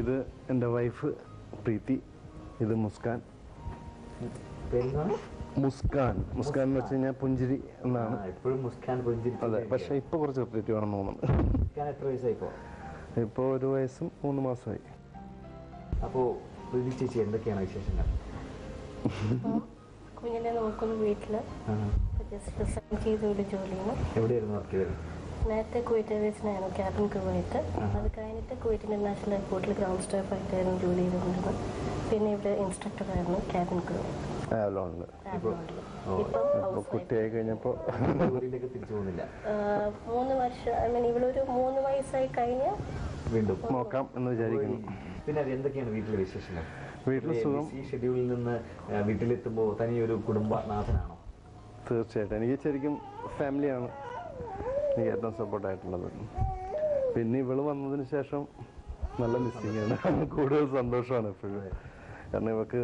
ഇത് എൻ്റെ വൈഫ് പ്രീതി, ഇത് മുസ്കാൻ. മുസ്കാൻ മുസ്കാൻ എന്ന് വെച്ച് കഴിഞ്ഞാൽ പുഞ്ചിരി എന്നാണ്. അതെ, പക്ഷെ ഇപ്പൊ കുറച്ച് സെപ്പറേറ്റ് വേണം തോന്നുന്നു. ഇപ്പൊ 1 വയസ്സും 3 മാസമായി. അപ്പോ ചേച്ചി എന്തൊക്കെയാണ് വിശേഷങ്ങൾ? കുഞ്ഞിനെ നോക്കുന്നു വീട്ടില്. ജോലിയാണ്. എവിടെയായിരുന്നു വർക്ക് ചെയ്തത്? നേരത്തെ കുവൈറ്റ് എയർവേസിനായിരുന്നു ക്യാബിൻ കുവൈറ്റ്. അത് കഴിഞ്ഞിട്ട് കുവൈറ്റ് ഇന്റർനാഷണൽ എയർപോർട്ടിൽ ഗ്രൗണ്ട് സ്റ്റാഫ് ആയിട്ടായിരുന്നു ജോലി ചെയ്തുകൊണ്ടിരുന്നത്. പിന്നെ ഇവിടെ ഇൻസ്ട്രക്ടറായിരുന്നു ക്യാബിൻ കുവൈറ്റ്. കുട്ടിയായി കഴിഞ്ഞപ്പോ തിരിച്ചു പോകുന്നില്ല. 3 വർഷം, ഇവളൊരു 3 വയസ്സായി കഴിഞ്ഞ് വീണ്ടും നോക്കാം എന്ന് വിചാരിക്കുന്നു. പിന്നെ അത് എന്തൊക്കെയാണ് വീട്ടിലെ വിശേഷങ്ങൾ? വീട്ടിൽ സുഖം. ഈ ഷെഡ്യൂളിൽ നിന്ന് വീട്ടിലെത്തുമ്പോൾ തനിയൊരു കുടുംബനാഥനാണോ? തീർച്ചയായിട്ടും എനിക്ക് ശരിക്കും ഫാമിലിയാണ് എനിക്ക് ഏറ്റവും സപ്പോർട്ടായിട്ടുള്ളത്. പിന്നെ ഇവള് വന്നതിന് ശേഷം നല്ല മിസ്സിങ് ആണ്, കൂടുതൽ സന്തോഷമാണ് എപ്പോഴും. കാരണം ഇവക്ക്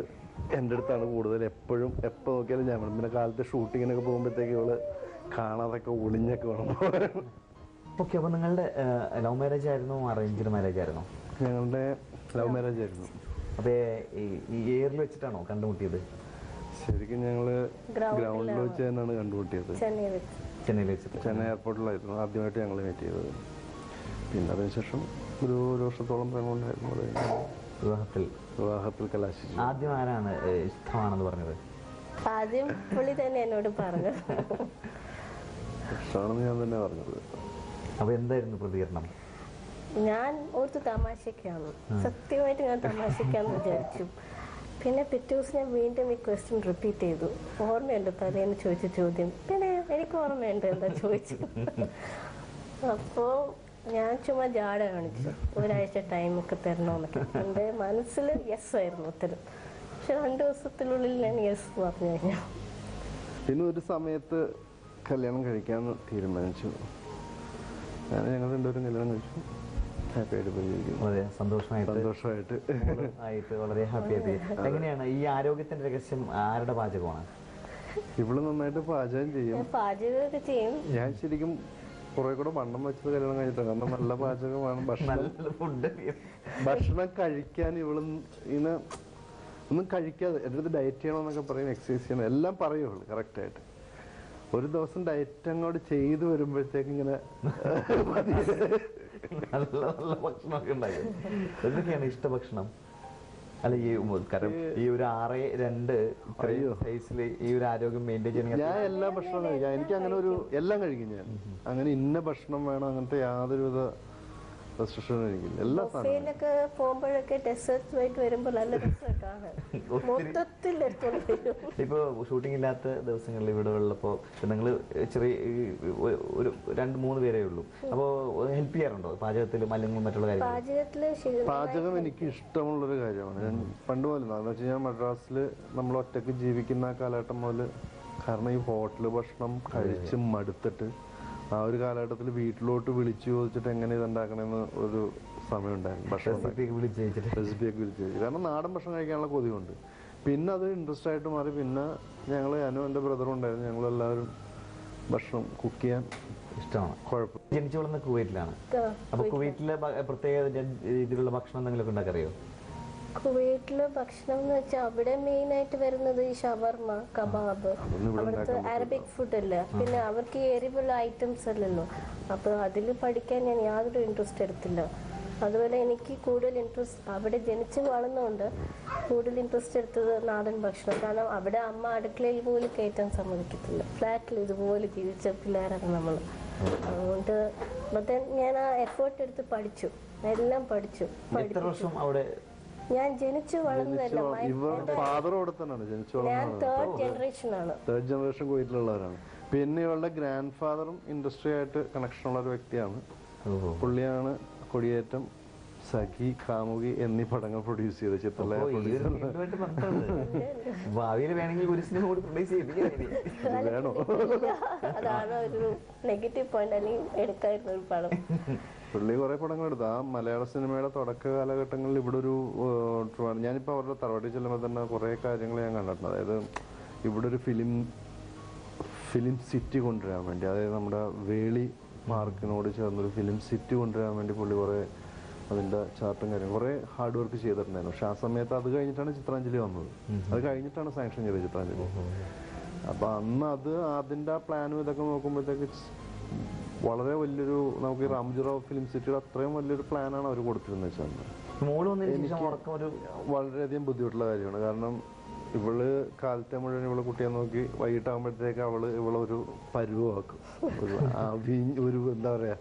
എൻ്റെ അടുത്താണ് കൂടുതൽ. എപ്പോഴും എപ്പോൾ നോക്കിയാലും ഞാൻ പിന്നെ കാലത്ത് ഷൂട്ടിങ്ങിനൊക്കെ പോകുമ്പോഴത്തേക്ക് ഇവള് കാണാതൊക്കെ ഒളിഞ്ഞൊക്കെ വേണം. ഓക്കെ, അപ്പോൾ നിങ്ങളുടെ ലവ് മാരേജ് ആയിരുന്നോ അറേഞ്ച്ഡ് മാരേജ് ആയിരുന്നോ? ഞങ്ങളുടെ ലവ് മാരേജ് ആയിരുന്നു. അപ്പോൾ ഈ എയറിൽ വെച്ചിട്ടാണോ കണ്ടുമുട്ടിയത്? ശരിക്കും ഞങ്ങള് ഗ്രൗണ്ടിൽ വെച്ച് തന്നെയാണ് കണ്ടുമുട്ടിയത്. ചെന്നൈയിൽ വെച്ചിട്ട്. ചെന്നൈ എയർപോർട്ടിലായിരുന്നു ആദ്യമായിട്ട് ഞങ്ങൾ മീറ്റ് ചെയ്തത്. പിന്നെ അതിനുശേഷം ഒരു വർഷത്തോളം പ്രേമുണ്ടായിരുന്നു. വിവാഹത്തിൽ കലാശിച്ചു. ആദ്യം ആരാണ് ഇഷ്ടമാണെന്ന് പറഞ്ഞത്? ആദ്യം പുള്ളി തന്നെ എന്നോട് പറഞ്ഞത്. ഇഷ്ടമാണെന്ന് ഞാൻ തന്നെ പറഞ്ഞത്. അപ്പൊ എന്തായിരുന്നു പ്രതികരണം? ഞാൻ ഓർത്ത് തമാശക്കാണ്, സത്യമായിട്ട് ഞാൻ തമാശക്കാന്ന് വിചാരിച്ചു. പിന്നെ പിറ്റേ ദിവസം ഞാൻ വീണ്ടും ഈ ക്വസ്റ്റ്യൻ റിപ്പീറ്റ് ചെയ്തു. ഓർമ്മയുണ്ട് തലേന്ന് ചോദിച്ച ചോദ്യം? പിന്നെ എനിക്ക് ഓർമ്മയുണ്ട് എന്താ ചോദിച്ചു. അപ്പോൾ ഞാൻ ചുമ്മാ ജാട കാണിച്ചു, 1 ആഴ്ച ടൈമൊക്കെ തരണമെന്നൊക്കെ. എൻ്റെ മനസ്സിൽ യെസ് ആയിരുന്നു ഉത്തരം. പക്ഷെ 2 ദിവസത്തിനുള്ളിൽ ഞാൻ യെസ് പറഞ്ഞു കഴിഞ്ഞു. പിന്നെ ഒരു സമയത്ത് കല്യാണം കഴിക്കാമെന്ന് തീരുമാനിച്ചു. ഞങ്ങൾ രണ്ടുപേരും കല്യാണം കഴിച്ചു. വളരെ സന്തോഷമായിട്ട് വളരെ ഹാപ്പി ആയിട്ട്. എങ്ങനെയാണ് ഈ ആരോഗ്യത്തിന്റെ രഹസ്യം? ആരുടെ പാചകമാണ്? ഇവള് നന്നായിട്ട് പാചകം ചെയ്യും. പാചകമൊക്കെ ചെയ്യും. ഞാൻ ശരിക്കും കുറെ കൂടെ വണ്ണം വെച്ചത് കല്യാണം കഴിഞ്ഞിട്ടാണ്. കാരണം നല്ല പാചകമാണ്. ഭക്ഷണം കഴിക്കാൻ ഇവള് ഇങ്ങനെ ഒന്നും കഴിക്കാതെ എൻ്റെ അടുത്ത് ഡയറ്റ് ചെയ്യണമെന്നൊക്കെ പറയും, എക്സസൈസ് ചെയ്യണം, എല്ലാം പറയും ഇവള് കറക്റ്റായിട്ട്. ഒരു ദിവസം ഡയറ്റ് അങ്ങോട്ട് ചെയ്ത് വരുമ്പോഴത്തേക്ക് ഇങ്ങനെ നല്ല നല്ല ഭക്ഷണമൊക്കെ ഉണ്ടാക്കും. എന്തൊക്കെയാണ് ഇഷ്ടഭക്ഷണം? അല്ല ഈ ഒരു 6'2" സൈസിൽ ഈ ഒരു ആരോഗ്യം മെയിൻറ്റെയിൻ ചെയ്യണമെങ്കിൽ ഞാൻ എല്ലാ ഭക്ഷണവും കഴിക്കാം. എനിക്ക് അങ്ങനെ ഒരു എല്ലാം കഴിക്കും ഞാൻ. അങ്ങനെ ഇന്ന ഭക്ഷണം വേണം അങ്ങനത്തെ യാതൊരുവിധ റെസ്ട്രിക്ഷനും എനിക്കില്ല. എല്ലാ ബൊഫേയിലൊക്കെ പോകുമ്പോഴൊക്കെ ഡെസേർട്സ് ആയിട്ട് വരുമ്പോൾ നല്ല രസമാണ്. മൊത്തത്തിൽ ഇപ്പൊ ഷൂട്ടിംഗ് ഇല്ലാത്ത ദിവസങ്ങളിൽ ഇവിടെ ഉള്ളപ്പോ നിങ്ങൾ ചെറിയ ഒരു 2-3 പേരേ ഉള്ളൂ. അപ്പോ ഹെൽപ്പ് ചെയ്യാറുണ്ടോ പാചകത്തിലും അല്ലെങ്കിൽ മറ്റുള്ള കാര്യങ്ങൾ? പാചകം എനിക്ക് ഇഷ്ടമുള്ളൊരു കാര്യമാണ്. ഞാൻ പണ്ട് മുതൽ എന്ന് വെച്ചാൽ ഞാൻ മദ്രാസിൽ നമ്മൾ ഒറ്റയ്ക്ക് ജീവിക്കുന്ന കാലഘട്ടം മുതൽ, കാരണം ഈ ഹോട്ടൽ ഭക്ഷണം കഴിച്ച് മടുത്തിട്ട് ആ ഒരു കാലഘട്ടത്തിൽ വീട്ടിലോട്ട് വിളിച്ചു ചോദിച്ചിട്ട് എങ്ങനെ ഇതുണ്ടാക്കണമെന്ന് ഒരു സമയം ഉണ്ടായിരുന്നു. റെസിപ്പിയൊക്കെ വിളിച്ച് ചോദിച്ചു. കാരണം നാടൻ ഭക്ഷണം കഴിക്കാനുള്ള കൊതിയുണ്ട്. പിന്നെ അത് ഇൻട്രസ്റ്റ് ആയിട്ട് മാറി. പിന്നെ ഞാനും എൻ്റെ ബ്രദറും ഉണ്ടായിരുന്നു. ഞങ്ങളെല്ലാവരും ഭക്ഷണം കുക്ക് ചെയ്യാൻ ഇഷ്ടമാണ്. കുഴപ്പം. ജനിച്ചു വളർന്ന കുവൈറ്റിലാണ്. അപ്പൊ കുവൈറ്റിലെ പ്രത്യേക രീതിയിലുള്ള ഭക്ഷണം എന്തെങ്കിലുമൊക്കെ ഉണ്ടാക്കറിയോ? കുവൈറ്റിലെ ഭക്ഷണം എന്ന് വെച്ചാൽ അവിടെ മെയിൻ ആയിട്ട് വരുന്നത് ഈ ഷവർമ, കബാബ്, അവിടുത്തെ അറബിക് ഫുഡ് അല്ല. പിന്നെ അവർക്ക് ഈ എരിവുള്ള ഐറ്റംസ് അല്ലല്ലോ. അപ്പൊ അതിൽ പഠിക്കാൻ ഞാൻ യാതൊരു ഇൻട്രസ്റ്റ് എടുത്തില്ല. അതുപോലെ എനിക്ക് കൂടുതൽ ഇൻട്രസ്റ്റ് അവിടെ ജനിച്ച് വളർന്നുകൊണ്ട് കൂടുതൽ ഇൻട്രസ്റ്റ് എടുത്തത് നാടൻ ഭക്ഷണം. കാരണം അവിടെ അമ്മ അടുക്കളയിൽ പോലും കയറ്റാൻ സമ്മതിക്കത്തില്ല. ഫ്ലാറ്റിൽ ഇതുപോലെ ജീവിച്ച പിള്ളേരാണ് നമ്മൾ. അതുകൊണ്ട് ഞാൻ ആ എഫേർട്ട് എടുത്ത് പഠിച്ചു, എല്ലാം പഠിച്ചു. ഞാൻ ജനിച്ചു വളർന്നതല്ല, ഞാൻ തേർഡ് ജനറേഷൻ ആണ്. തേർഡ് ജനറേഷൻ കുവൈറ്റിലുള്ളവരാണ്. പിന്നെ ഇവളുടെ ഗ്രാൻഡ് ഫാദറും ഇൻഡസ്ട്രി ആയിട്ട് കണക്ഷൻ ഉള്ള ഒരു വ്യക്തിയാണ്. പുള്ളിയാണ് കൊടിയേറ്റം, സഖി, കാമുകി എന്നീ പടങ്ങൾ പ്രൊഡ്യൂസ് ചെയ്ത ചിത്രലയ പ്രൊഡ്യൂസർ. വേണോ? അതാണ് ഒരു നെഗറ്റീവ് പോയിന്റ്. അല്ലെങ്കിൽ എടുക്കായിരുന്ന ഒരു പടം. പുള്ളി കുറെ പടങ്ങൾ എടുത്തു. ആ മലയാള സിനിമയുടെ തുടക്ക കാലഘട്ടങ്ങളിൽ ഇവിടെ ഒരു ഞാനിപ്പോൾ അവരുടെ തറവാട്ടിൽ ചെല്ലുമ്പോൾ തന്നെ കുറെ കാര്യങ്ങൾ ഞാൻ കണ്ടിട്ടുണ്ട്. അതായത് ഇവിടെ ഒരു ഫിലിം സിറ്റി കൊണ്ടുവരാൻ വേണ്ടി, അതായത് നമ്മുടെ വേളി മാർക്കിനോട് ചേർന്നൊരു ഫിലിം സിറ്റി കൊണ്ടുവരാൻ വേണ്ടി പുള്ളി കുറെ അതിൻ്റെ ചാർട്ടും കാര്യം കുറേ ഹാർഡ് വർക്ക് ചെയ്തിട്ടുണ്ടായിരുന്നു. പക്ഷെ ആ സമയത്ത് അത് കഴിഞ്ഞിട്ടാണ് ചിത്രാഞ്ജലി വന്നത്. അത് കഴിഞ്ഞിട്ടാണ് സാങ്ഷൻ ചെയ്തത് ചിത്രാഞ്ജലി. അപ്പം അന്ന് അതിൻ്റെ ആ പ്ലാനും ഇതൊക്കെ നോക്കുമ്പോഴത്തേക്ക് വളരെ വലിയൊരു, നമുക്ക് ഈ റാംജിറാവ് ഫിലിം സിറ്റിയുടെ അത്രയും വലിയൊരു പ്ലാനാണ് അവർ കൊടുത്തിരുന്നത് വെച്ചാൽ വളരെയധികം ബുദ്ധിമുട്ടുള്ള കാര്യമാണ്. കാരണം ഇവള് കാലത്തെ മുഴുവൻ ഇവള് കുട്ടിയെ നോക്കി വൈകിട്ടാകുമ്പോഴത്തേക്ക് ഇവളൊരു പരുവാക്കും. ഒരു എന്താ പറയാ,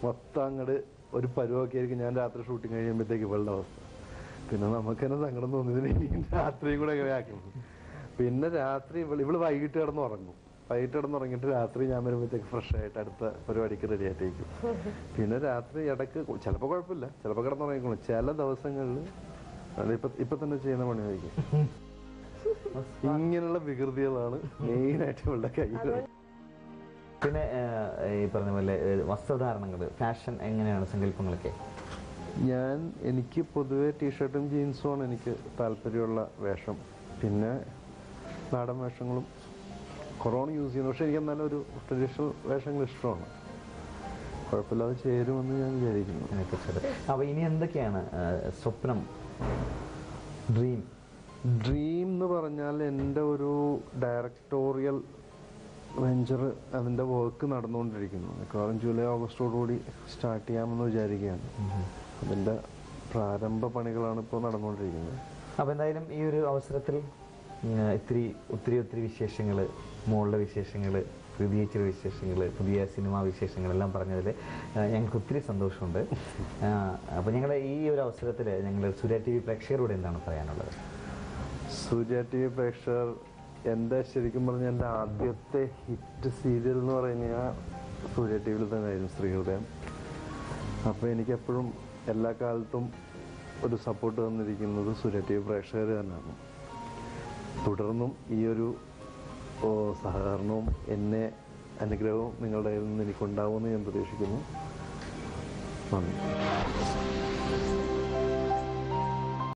മൊത്തം അങ്ങോട്ട് ഒരു പരുവൊക്കെ ആയിരിക്കും ഞാൻ രാത്രി ഷൂട്ടിങ് കഴിയുമ്പോഴത്തേക്ക് ഇവളുടെ അവസ്ഥ. പിന്നെ നമുക്ക് തന്നെ സങ്കടം തോന്നിയതിന് എനിക്ക് രാത്രിയും കൂടെ എങ്ങനെ ആക്കണം. പിന്നെ രാത്രി ഇവള് വൈകിട്ട് കിടന്നുറങ്ങും. വൈകിട്ട് കിടന്നുറങ്ങിയിട്ട് രാത്രി ഞാൻ വരുമ്പോഴത്തേക്ക് ഫ്രഷ് ആയിട്ട് അടുത്ത പരിപാടിക്ക് റെഡി ആയിട്ടേക്കും. പിന്നെ രാത്രി ഇടയ്ക്ക് ചിലപ്പോൾ കുഴപ്പമില്ല, ചിലപ്പോൾ കിടന്നുറങ്ങിക്കോളും. ചില ദിവസങ്ങളിൽ ഇപ്പൊ തന്നെ ചെയ്യുന്ന പണിയായിരിക്കും. ഇങ്ങനെയുള്ള വികൃതികളാണ് മെയിനായിട്ട് ഇവളുടെ കയ്യിൽ. പിന്നെ ഈ പറഞ്ഞ പോലെ വസ്ത്രധാരണങ്ങൾ, ഫാഷൻ എങ്ങനെയാണ് സങ്കല്പങ്ങളൊക്കെ? എനിക്ക് പൊതുവെ ടീഷർട്ടും ജീൻസുമാണ് എനിക്ക് താല്പര്യമുള്ള വേഷം. പിന്നെ നാടൻ വേഷങ്ങളും കുറവാണ് യൂസ് ചെയ്യുന്നത്. പക്ഷെ എനിക്ക് എന്നാലും ഒരു ട്രഡീഷണൽ വേഷങ്ങൾ ഇഷ്ടമാണ്. കുഴപ്പമില്ലാതെ ചേരുമെന്ന് ഞാൻ വിചാരിക്കുന്നു. അപ്പൊ ഇനി എന്തൊക്കെയാണ് സ്വപ്നം, ഡ്രീം എന്ന് പറഞ്ഞാൽ എൻ്റെ ഒരു ഡയറക്ടോറിയൽ വെഞ്ചർ, അതിൻ്റെ വർക്ക് നടന്നുകൊണ്ടിരിക്കുന്നു. മിക്കവാറും ജൂലൈ ഓഗസ്റ്റോടുകൂടി സ്റ്റാർട്ട് ചെയ്യാമെന്ന് വിചാരിക്കുകയാണ്. അതിൻ്റെ പ്രാരംഭ പണികളാണ് ഇപ്പോൾ നടന്നുകൊണ്ടിരിക്കുന്നത്. അപ്പോൾ എന്തായാലും ഈ ഒരു അവസരത്തിൽ ഒത്തിരി വിശേഷങ്ങൾ, മോളുടെ വിശേഷങ്ങൾ, കൃതിയേച്ചിയുടെ വിശേഷങ്ങൾ, പുതിയ സിനിമാ വിശേഷങ്ങളെല്ലാം പറഞ്ഞതിൽ ഞങ്ങൾക്ക് ഒത്തിരി സന്തോഷമുണ്ട്. അപ്പോൾ ഞങ്ങളുടെ ഈ ഒരു അവസരത്തിൽ ഞങ്ങൾ സൂര്യ TV പ്രേക്ഷകരോട് എന്താണ് പറയാനുള്ളത്? സൂര്യ TV പ്രേക്ഷകർ, ശരിക്കും പറഞ്ഞാൽ എൻ്റെ ആദ്യത്തെ ഹിറ്റ് സീരിയൽ എന്ന് പറഞ്ഞാൽ സൂര്യ TVയിൽ തന്നെയായിരുന്നു, ശ്രീഹൃദയം. അപ്പോൾ എനിക്കെപ്പോഴും എല്ലാ കാലത്തും ഒരു സപ്പോർട്ട് തന്നിരിക്കുന്നത് സൂര്യ TV പ്രേക്ഷകർ തന്നെയാണ്. തുടർന്നും ഈ ഒരു സഹകരണവും അനുഗ്രഹവും നിങ്ങളുടെ കയ്യിൽ നിന്ന് എനിക്കുണ്ടാവുമെന്ന് ഞാൻ പ്രതീക്ഷിക്കുന്നു. നന്ദി.